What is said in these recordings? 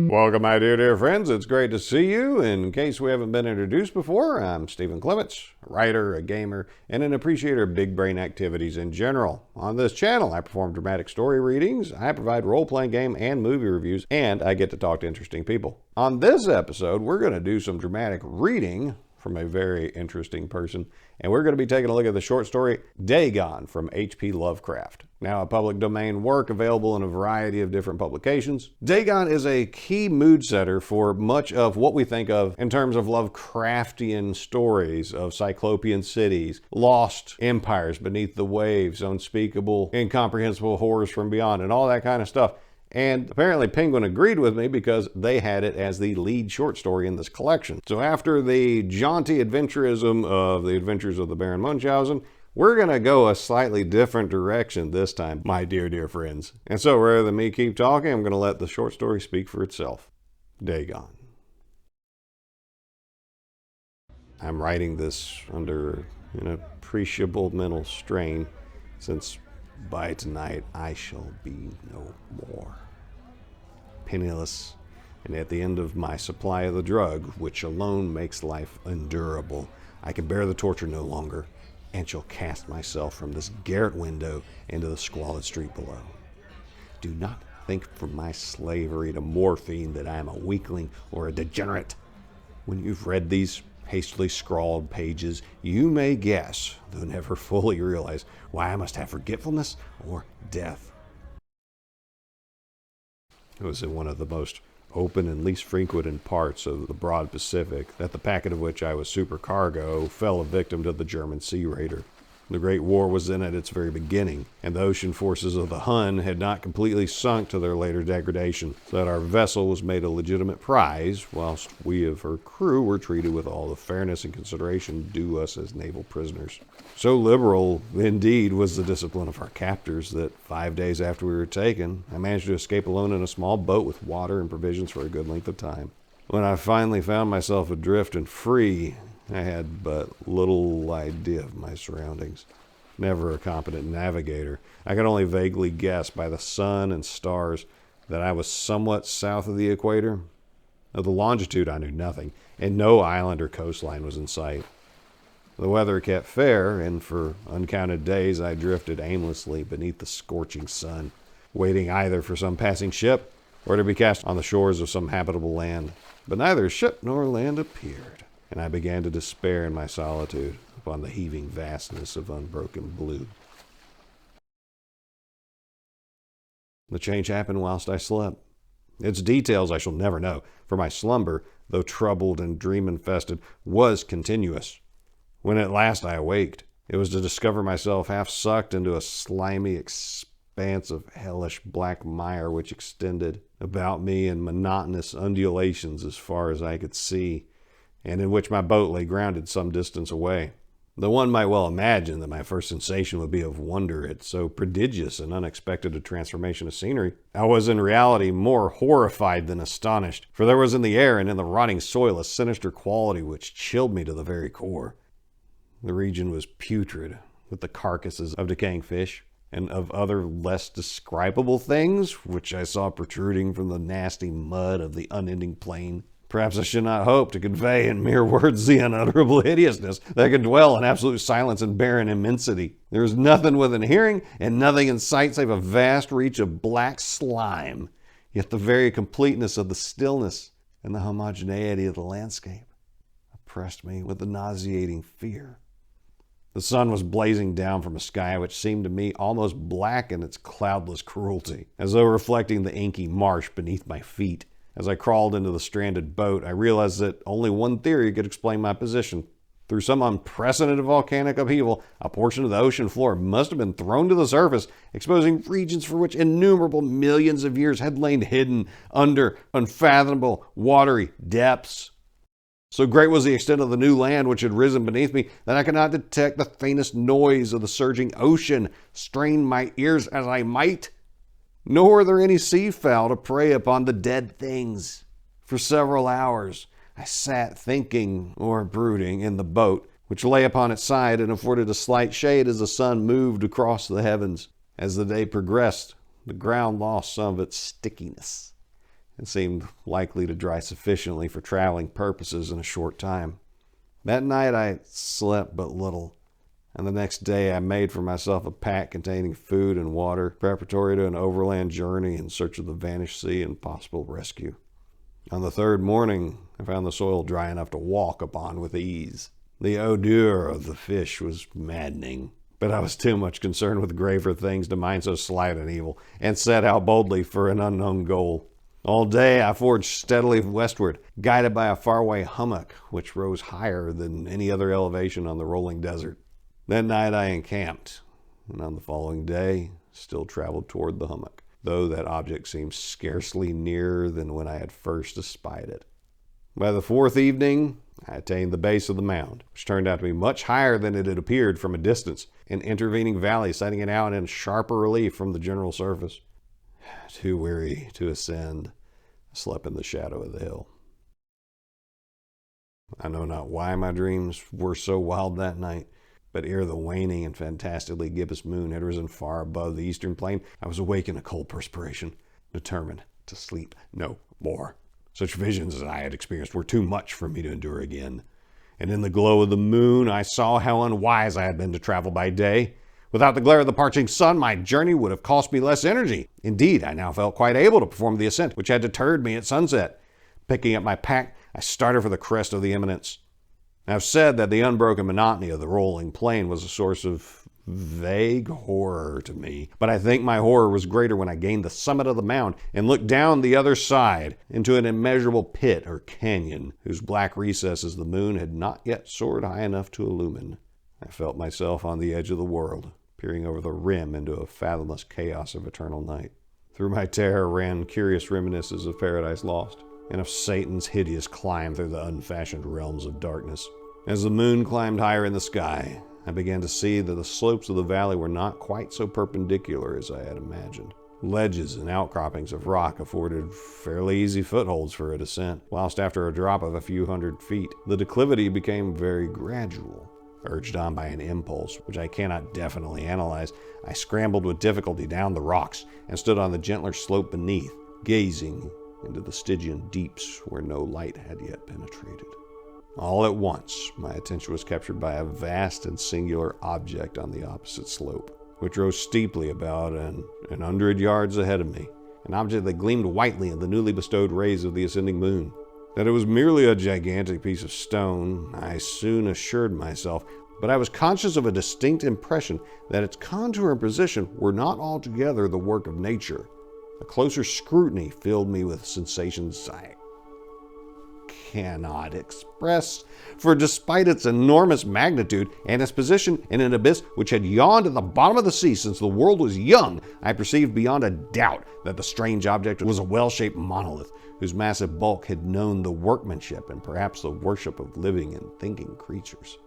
Welcome, my dear friends. It's great to see you. In case we haven't been introduced before, I'm Stephen Clements, a writer, a gamer, and an appreciator of big brain activities in general. On this channel, I perform dramatic story readings, I provide role-playing game and movie reviews, and I get to talk to interesting people. On this episode, we're going to do some dramatic reading from a very interesting person, and we're going to be taking a look at the short story Dagon from H.P. Lovecraft. Now a public domain work available in a variety of different publications. Dagon is a key mood setter for much of what we think of in terms of Lovecraftian stories of cyclopean cities, lost empires beneath the waves, unspeakable, incomprehensible horrors from beyond, and all that kind of stuff. And apparently Penguin agreed with me because they had it as the lead short story in this collection. So after the jaunty adventurism of The Adventures of the Baron Munchausen, we're going to go a slightly different direction this time, my dear friends. And so rather than me keep talking, I'm going to let the short story speak for itself. Dagon. I'm writing this under an appreciable mental strain, since by tonight I shall be no more. Penniless, and at the end of my supply of the drug, which alone makes life endurable, I can bear the torture no longer, and shall cast myself from this garret window into the squalid street below. Do not think from my slavery to morphine that I am a weakling or a degenerate. When you've read these hastily scrawled pages, you may guess, though never fully realize, why I must have forgetfulness or death. It was in one of the most open and least frequented parts of the broad Pacific that the packet of which I was supercargo fell a victim to the German sea raider. The Great War was then at its very beginning, and the ocean forces of the Hun had not completely sunk to their later degradation, so that our vessel was made a legitimate prize, whilst we of her crew were treated with all the fairness and consideration due us as naval prisoners. So liberal, indeed, was the discipline of our captors that 5 days after we were taken, I managed to escape alone in a small boat with water and provisions for a good length of time. When I finally found myself adrift and free, I had but little idea of my surroundings. Never a competent navigator, I could only vaguely guess by the sun and stars that I was somewhat south of the equator. Of the longitude I knew nothing, and no island or coastline was in sight. The weather kept fair, and for uncounted days I drifted aimlessly beneath the scorching sun, waiting either for some passing ship or to be cast on the shores of some habitable land. But neither ship nor land appeared, and I began to despair in my solitude upon the heaving vastness of unbroken blue. The change happened whilst I slept. Its details I shall never know, for my slumber, though troubled and dream-infested, was continuous. When at last I awaked, it was to discover myself half sucked into a slimy expanse of hellish black mire which extended about me in monotonous undulations as far as I could see, and in which my boat lay grounded some distance away. Though one might well imagine that my first sensation would be of wonder at so prodigious and unexpected a transformation of scenery, I was in reality more horrified than astonished, for there was in the air and in the rotting soil a sinister quality which chilled me to the very core. The region was putrid, with the carcasses of decaying fish, and of other less describable things, which I saw protruding from the nasty mud of the unending plain. Perhaps I should not hope to convey in mere words the unutterable hideousness that could dwell in absolute silence and barren immensity. There was nothing within hearing and nothing in sight save a vast reach of black slime, yet the very completeness of the stillness and the homogeneity of the landscape oppressed me with a nauseating fear. The sun was blazing down from a sky which seemed to me almost black in its cloudless cruelty, as though reflecting the inky marsh beneath my feet. As I crawled into the stranded boat, I realized that only one theory could explain my position. Through some unprecedented volcanic upheaval, a portion of the ocean floor must have been thrown to the surface, exposing regions for which innumerable millions of years had lain hidden under unfathomable watery depths. So great was the extent of the new land which had risen beneath me that I could not detect the faintest noise of the surging ocean, strain my ears as I might. Nor were there any seafowl to prey upon the dead things. For several hours I sat thinking or brooding in the boat, which lay upon its side and afforded a slight shade as the sun moved across the heavens. As the day progressed, The ground lost some of its stickiness and seemed likely to dry sufficiently for traveling purposes in a short time. That night I slept but little, and the next day I made for myself a pack containing food and water, preparatory to an overland journey in search of the vanished sea and possible rescue. On the third morning, I found the soil dry enough to walk upon with ease. The odor of the fish was maddening, but I was too much concerned with graver things to mind so slight an evil, and set out boldly for an unknown goal. All day I forged steadily westward, guided by a faraway hummock which rose higher than any other elevation on the rolling desert. That night I encamped, and on the following day still traveled toward the hummock, though that object seemed scarcely nearer than when I had first espied it. By the fourth evening I attained the base of the mound, which turned out to be much higher than it had appeared from a distance, an intervening valley setting it out in sharper relief from the general surface. Too weary to ascend, I slept in the shadow of the hill. I know not why my dreams were so wild that night, but ere the waning and fantastically gibbous moon had risen far above the eastern plain, I was awake in a cold perspiration, determined to sleep no more. Such visions as I had experienced were too much for me to endure again. And in the glow of the moon, I saw how unwise I had been to travel by day. Without the glare of the parching sun, my journey would have cost me less energy. Indeed, I now felt quite able to perform the ascent, which had deterred me at sunset. Picking up my pack, I started for the crest of the eminence. I've said that the unbroken monotony of the rolling plain was a source of vague horror to me, but I think my horror was greater when I gained the summit of the mound and looked down the other side into an immeasurable pit or canyon whose black recesses the moon had not yet soared high enough to illumine. I felt myself on the edge of the world, peering over the rim into a fathomless chaos of eternal night. Through my terror ran curious reminiscences of Paradise Lost and of Satan's hideous climb through the unfashioned realms of darkness. As the moon climbed higher in the sky, I began to see that the slopes of the valley were not quite so perpendicular as I had imagined. Ledges and outcroppings of rock afforded fairly easy footholds for a descent, whilst after a drop of a few hundred feet, the declivity became very gradual. Urged on by an impulse, which I cannot definitely analyze, I scrambled with difficulty down the rocks and stood on the gentler slope beneath, gazing into the Stygian deeps where no light had yet penetrated. All at once, my attention was captured by a vast and singular object on the opposite slope, which rose steeply about an 100 yards ahead of me, an object that gleamed whitely in the newly bestowed rays of the ascending moon. That it was merely a gigantic piece of stone, I soon assured myself, but I was conscious of a distinct impression that its contour and position were not altogether the work of nature. A closer scrutiny filled me with sensations I cannot express, for despite its enormous magnitude and its position in an abyss which had yawned at the bottom of the sea since the world was young, I perceived beyond a doubt that the strange object was a well-shaped monolith whose massive bulk had known the workmanship and perhaps the worship of living and thinking creatures.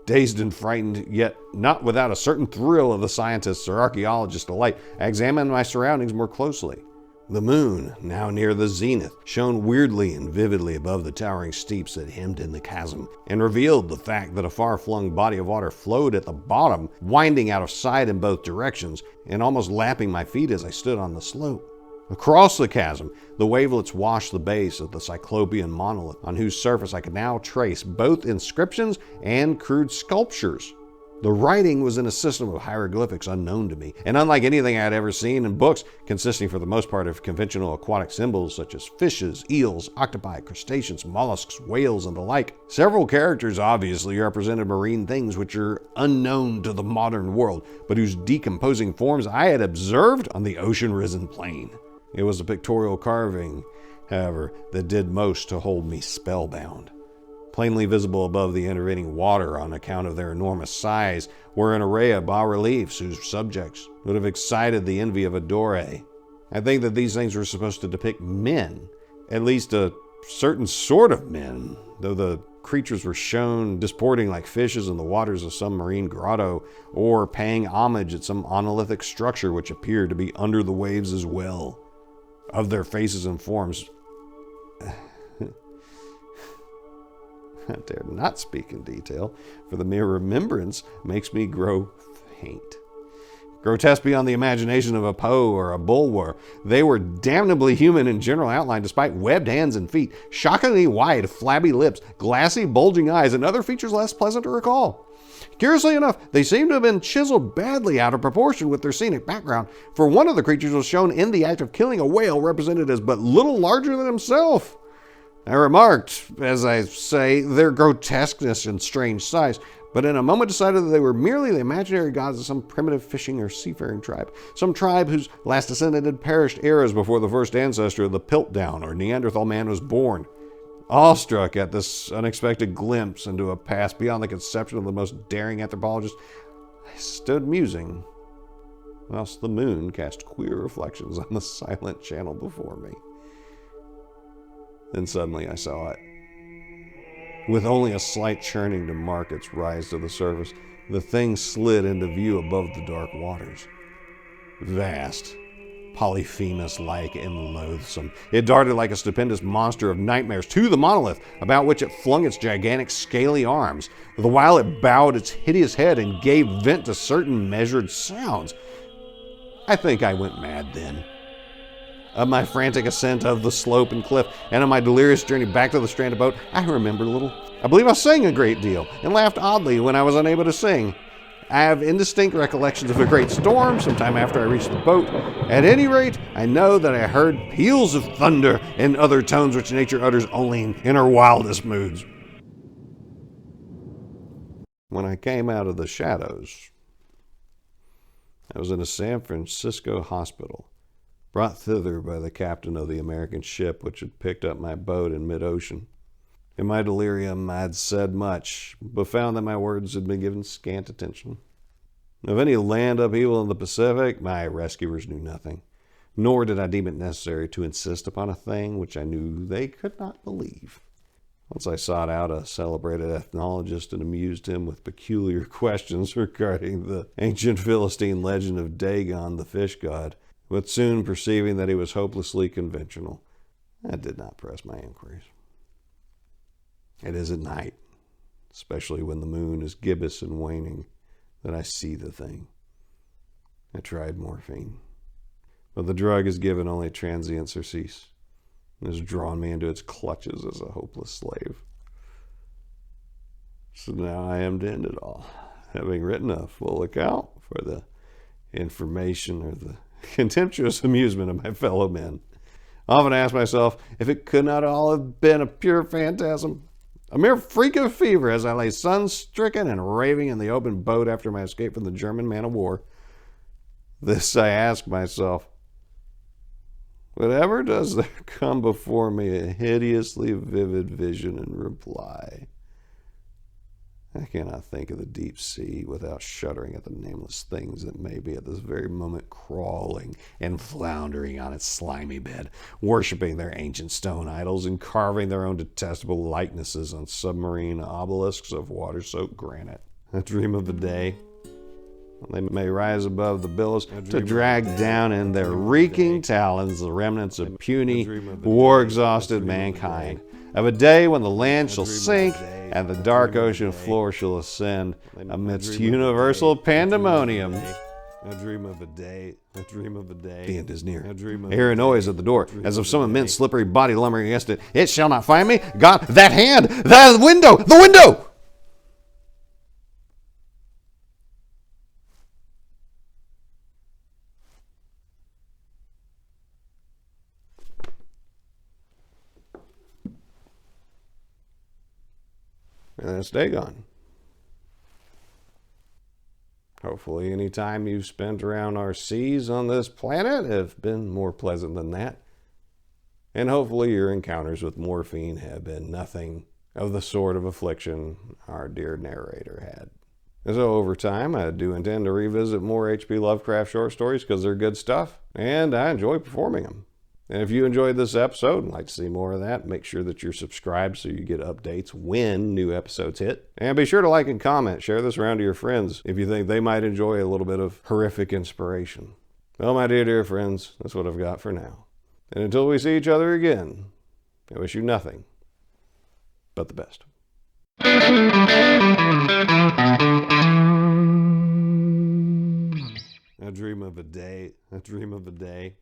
Dazed and frightened, yet not without a certain thrill of the scientists or archaeologists alike, I examined my surroundings more closely. The moon, now near the zenith, shone weirdly and vividly above the towering steeps that hemmed in the chasm, and revealed the fact that a far-flung body of water flowed at the bottom, winding out of sight in both directions, and almost lapping my feet as I stood on the slope. Across the chasm, the wavelets washed the base of the cyclopean monolith, on whose surface I could now trace both inscriptions and crude sculptures. The writing was in a system of hieroglyphics unknown to me, and unlike anything I had ever seen in books, consisting for the most part of conventional aquatic symbols such as fishes, eels, octopi, crustaceans, mollusks, whales, and the like. Several characters obviously represented marine things which are unknown to the modern world, but whose decomposing forms I had observed on the ocean-risen plain. It was a pictorial carving, however, that did most to hold me spellbound. Plainly visible above the intervening water on account of their enormous size were an array of bas-reliefs whose subjects would have excited the envy of a Doré. I think that these things were supposed to depict men, at least a certain sort of men, though the creatures were shown disporting like fishes in the waters of some marine grotto, or paying homage at some monolithic structure which appeared to be under the waves as well. Of their faces and forms, I dare not speak in detail, for the mere remembrance makes me grow faint. Grotesque beyond the imagination of a Poe or a Bulwer, they were damnably human in general outline despite webbed hands and feet, shockingly wide, flabby lips, glassy, bulging eyes, and other features less pleasant to recall. Curiously enough, they seem to have been chiseled badly out of proportion with their scenic background, for one of the creatures was shown in the act of killing a whale represented as but little larger than himself. I remarked, as I say, their grotesqueness and strange size, but in a moment decided that they were merely the imaginary gods of some primitive fishing or seafaring tribe, some tribe whose last descendant had perished eras before the first ancestor of the Piltdown or Neanderthal man was born. Awestruck at this unexpected glimpse into a past beyond the conception of the most daring anthropologist, I stood musing, whilst the moon cast queer reflections on the silent channel before me. Then suddenly I saw it. With only a slight churning to mark its rise to the surface, the thing slid into view above the dark waters. Vast, Polyphemus-like and loathsome, it darted like a stupendous monster of nightmares to the monolith, about which it flung its gigantic scaly arms, the while it bowed its hideous head and gave vent to certain measured sounds. I think I went mad then. Of my frantic ascent of the slope and cliff, and of my delirious journey back to the stranded boat, I remembered little. I believe I sang a great deal, and laughed oddly when I was unable to sing. I have indistinct recollections of a great storm sometime after I reached the boat. At any rate, I know that I heard peals of thunder and other tones which nature utters only in her wildest moods. When I came out of the shadows, I was in a San Francisco hospital, brought thither by the captain of the American ship which had picked up my boat in mid-ocean. In my delirium, I had said much, but found that my words had been given scant attention. Of any land upheaval in the Pacific, my rescuers knew nothing, nor did I deem it necessary to insist upon a thing which I knew they could not believe. Once I sought out a celebrated ethnologist and amused him with peculiar questions regarding the ancient Philistine legend of Dagon, the fish god, but soon perceiving that he was hopelessly conventional, I did not press my inquiries. It is at night, especially when the moon is gibbous and waning, that I see the thing. I tried morphine, but the drug is given only transient surcease, and has drawn me into its clutches as a hopeless slave. So now I am to end it all, having written a full account for the information or the contemptuous amusement of my fellow men. I often ask myself if it could not all have been a pure phantasm, a mere freak of fever as I lay sun-stricken and raving in the open boat after my escape from the German man-of-war. This I ask myself. Whatever does there come before me a hideously vivid vision in reply? I cannot think of the deep sea without shuddering at the nameless things that may be at this very moment crawling and floundering on its slimy bed, worshipping their ancient stone idols and carving their own detestable likenesses on submarine obelisks of water-soaked granite. I dream of the day when they may rise above the billows to drag down in their reeking talons the remnants of puny, war-exhausted mankind, of a day when the land shall sink and the dark ocean floor shall ascend amidst universal pandemonium. I dream of a day. The end is near. I hear a noise at the door, as of some immense slippery body lumbering against it. It shall not find me. God, that hand! That window! The window! And that's Dagon. Hopefully any time you've spent around our seas on this planet have been more pleasant than that. And hopefully your encounters with morphine have been nothing of the sort of affliction our dear narrator had. And so over time, I do intend to revisit more H.P. Lovecraft short stories because they're good stuff, and I enjoy performing them. And if you enjoyed this episode and like to see more of that, make sure that you're subscribed so you get updates when new episodes hit. And be sure to like and comment. Share this around to your friends if you think they might enjoy a little bit of horrific inspiration. Well, my dear friends, that's what I've got for now. And until we see each other again, I wish you nothing but the best. I dream of a day. I dream of a day